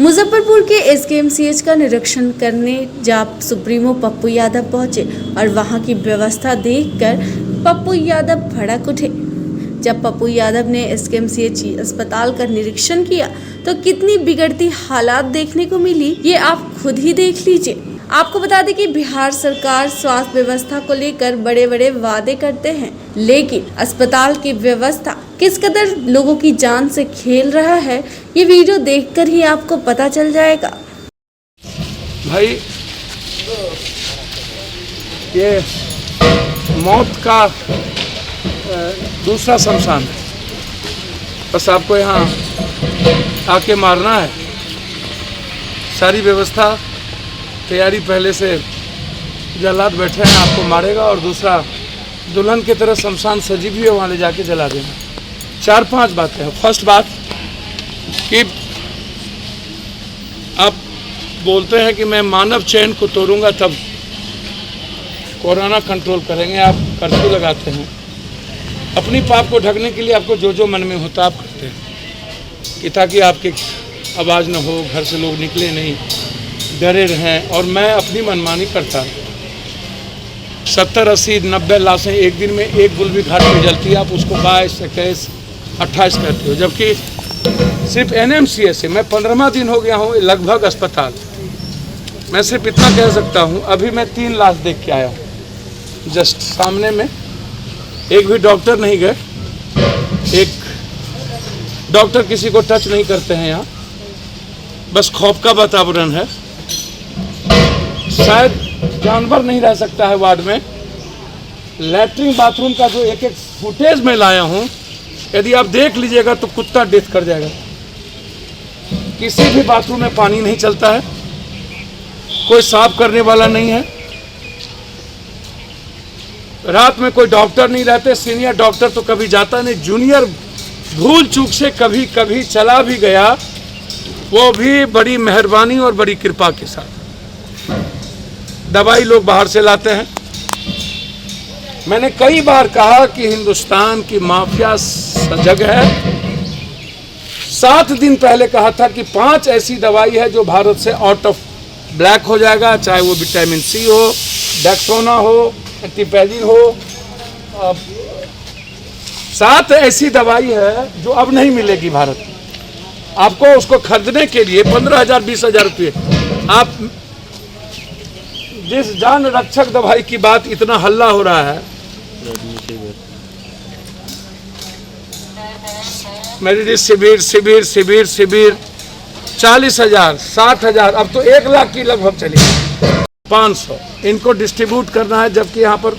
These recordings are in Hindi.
मुजफ्फरपुर के एसकेएमसीएच का निरीक्षण करने जब सुप्रीमो पप्पू यादव पहुंचे और वहां की व्यवस्था देखकर पप्पू यादव भड़क उठे। जब पप्पू यादव ने एसकेएमसीएच अस्पताल का निरीक्षण किया तो कितनी बिगड़ती हालात देखने को मिली, ये आप खुद ही देख लीजिए। आपको बता दें कि बिहार सरकार स्वास्थ्य व्यवस्था को लेकर बड़े बड़े वादे करते हैं, लेकिन अस्पताल की व्यवस्था किस कदर लोगों की जान से खेल रहा है, ये वीडियो देखकर ही आपको पता चल जाएगा। भाई ये मौत का दूसरा शमशान है, बस आपको यहाँ आके मारना है। सारी व्यवस्था तैयारी पहले से जल्लाद बैठे हैं, आपको मारेगा और दूसरा दुल्हन की तरह शमशान सजी भी है, वहाँ ले जाके जला देना। 4-5 बातें हैं। फर्स्ट बात कि आप बोलते हैं कि मैं मानव चैन को तोड़ूंगा तब कोरोना कंट्रोल करेंगे, आप कर्फ्यू लगाते हैं। अपनी पाप को ढकने के लिए आपको जो जो मन में होता आप करते हैं कि ताकि आपकी आवाज़ न हो, घर से लोग निकले नहीं, डरे रहें। और मैं अपनी मनमानी करता, 70, 80, 90 लाशें एक दिन में एक गुलबी घाट पे जलती है, आप उसको 22, 21, 28 करते हो। जबकि सिर्फ एनएमसीएच से मैं 15वां दिन हो गया हूँ लगभग अस्पताल। मैं सिर्फ इतना कह सकता हूँ, अभी मैं 3 लाश देख के आया हूँ जस्ट सामने में। एक भी डॉक्टर नहीं गए, एक डॉक्टर किसी को टच नहीं करते हैं यहाँ, बस खौफ का वातावरण है। शायद जानवर नहीं रह सकता है वार्ड में। लैट्रिन बाथरूम का जो एक फुटेज में लाया हूँ, यदि आप देख लीजिएगा तो कुत्ता डेथ कर जाएगा। किसी भी बाथरूम में पानी नहीं चलता है, कोई साफ करने वाला नहीं है, रात में कोई डॉक्टर नहीं रहते। सीनियर डॉक्टर तो कभी जाता नहीं, जूनियर भूल चूक से कभी कभी चला भी गया, वो भी बड़ी मेहरबानी और बड़ी कृपा के साथ। दवाई लोग बाहर से लाते हैं। मैंने कई बार कहा कि हिंदुस्तान की माफिया सजग है। 7 दिन पहले कहा था कि 5 ऐसी दवाई है जो भारत से आउट ऑफ ब्लैक हो जाएगा, चाहे वो विटामिन सी हो, डेक्सोना हो, एंटीपैलिन हो। 7 ऐसी दवाई है जो अब नहीं मिलेगी भारत में। आपको उसको खरीदने के लिए 15,000 20,000 रुपये। आप जिस जान रक्षक दवाई की बात इतना हल्ला हो रहा है, मेडिसिविर शिविर शिविर शिविर 40,000 60,000, अब तो 1 लाख की लगभग चली, 500 इनको डिस्ट्रीब्यूट करना है। जबकि यहाँ पर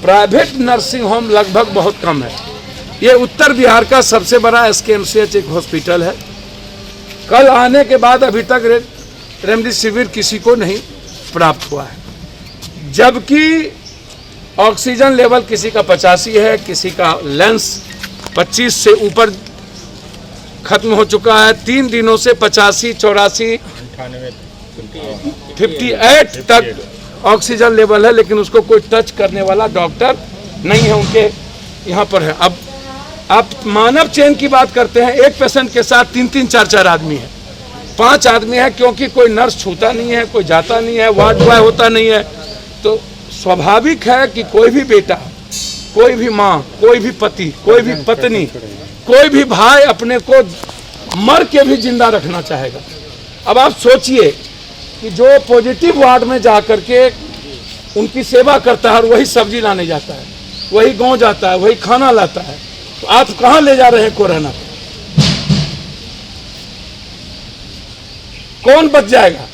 प्राइवेट नर्सिंग होम लगभग बहुत कम है। ये उत्तर बिहार का सबसे बड़ा एसकेएमसीएच एक हॉस्पिटल है। कल आने के बाद अभी तक रेमडेसिविर किसी को नहीं प्राप्त हुआ है, जबकि ऑक्सीजन लेवल किसी का 85 है, किसी का लेंस 25 से ऊपर खत्म हो चुका है। 3 दिनों से 85, 84, 58 तक ऑक्सीजन लेवल है, लेकिन उसको कोई टच करने वाला डॉक्टर नहीं है उनके यहाँ पर है। अब आप मानव चैन की बात करते हैं, एक पेशेंट के साथ 3-3, 4-4 आदमी है, 5 आदमी है, क्योंकि कोई नर्स छूता नहीं है, कोई जाता नहीं है, वार्ड बॉय होता नहीं है। तो स्वाभाविक है कि कोई भी बेटा, कोई भी माँ, कोई भी पति, कोई भी पत्नी, कोई भी भाई अपने को मर के भी जिंदा रखना चाहेगा। अब आप सोचिए कि जो पॉजिटिव वार्ड में जा करके उनकी सेवा करता है और वही सब्जी लाने जाता है, वही गांव जाता है, वही खाना लाता है, तो आप कहाँ ले जा रहे हैं कोरोना? कौन बच जाएगा?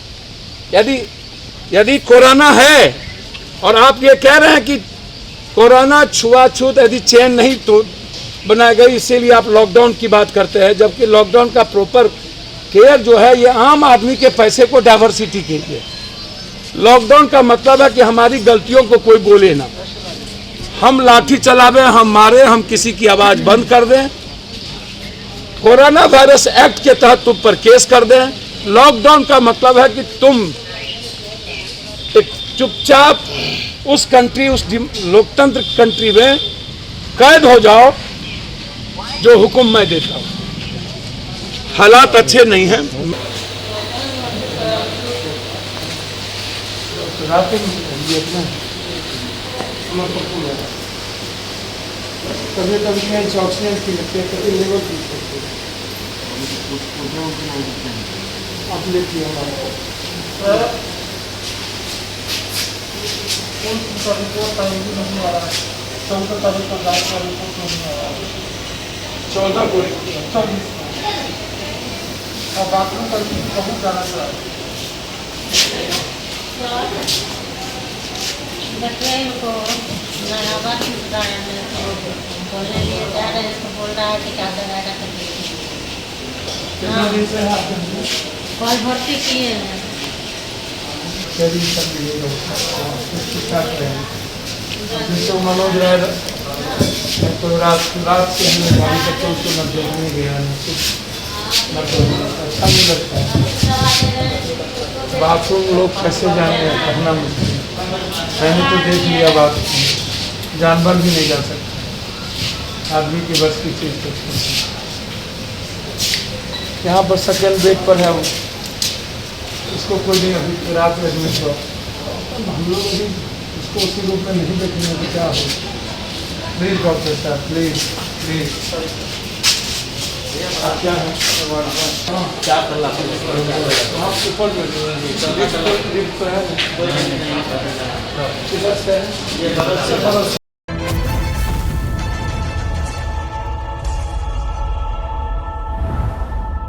यदि कोरोना है और आप ये कह रहे हैं कि कोरोना छुआछूत यदि चेन नहीं तो बनाई गई, इसीलिए आप लॉकडाउन की बात करते हैं, जबकि लॉकडाउन का प्रॉपर केयर जो है ये आम आदमी के पैसे को डाइवर्सिटी के लिए। लॉकडाउन का मतलब है कि हमारी गलतियों को कोई बोले ना, हम लाठी चलावे, हम मारे, हम किसी की आवाज बंद कर दें, कोरोना वायरस एक्ट के तहत तुम पर केस कर दें। लॉकडाउन का मतलब है कि तुम चुपचाप उस कंट्री, उस लोकतंत्र कंट्री में कैद हो जाओ जो हुक्म मैं देता हूं। हालात अच्छे नहीं हैं। रात में ये अपना कभी कभी ऑक्सीजन की लगती है, कभी लेवल की लगती है। आप लेती हमारा चौदह को बाथरूम पर बहुत ज़्यादा चला देखिए इनको नया बात बताया है तो बोलने लिए जा रहे हैं तो बोल रहा है कि क्या दवाई कितना दिन से है आपके अंदर? कल भर्ती किए हैं शरीर सब ये ठीक-ठाक रहे। जिसको मनोज राय तो रात से हमने गाड़ी तक तो उसको न देखने गया न कुछ न कोई अच्छा नहीं लगता है। बाथरूम लोग कैसे जाएंगे कहना मुश्किल। मैंने तो देख लिया बात, जानवर भी नहीं जा सकता, आदमी की बस की चीज़ तो यहाँ पर सेकेंड बेड पर है वो, इसको कोई नहीं अभी रात में एडमिट हुआ। हम लोग अभी उसको उसी रूप में नहीं देखेंगे तो क्या हो। प्लीज़ डॉक्टर साहब प्लीज़ प्लीज़। आप क्या है क्या कर ला आप ऊपर में लिफ्ट तो है, इधर से है।